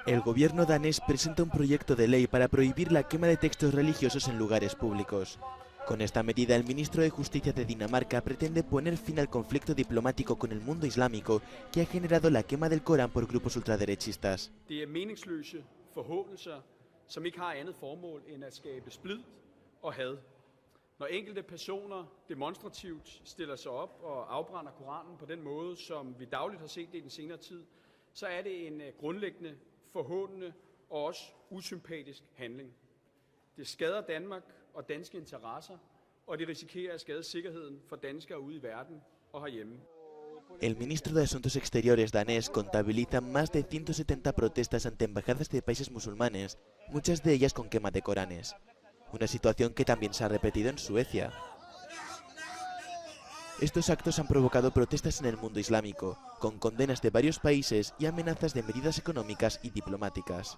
El gobierno danés presenta un proyecto de ley para prohibir la quema de textos religiosos en lugares públicos. Con esta medida, el ministro de Justicia de Dinamarca pretende poner fin al conflicto diplomático con el mundo islámico que ha generado la quema del Corán por grupos ultraderechistas. Det er meningsløse forhånelser, som ikke har andet formål end at skabe splid og had. Når enkelte personer demonstrativt stiller sig op og afbrænder Koranen på den måde, som vi dagligt har set det i den senere tid, så er det en grundlæggende forhånende og også usympatisk handling. Det skader Danmark og danske interesser, og det risikerer at skade sikkerheden for danskere ude i verden og herhjemme. El ministro de Asuntos Exteriores danés contabiliza más de 170 protestas ante embajadas de países musulmanes, muchas de ellas con quema de Coranes. Una situación que también se ha repetido en Suecia. Estos actos han provocado protestas en el mundo islámico, con condenas de varios países y amenazas de medidas económicas y diplomáticas.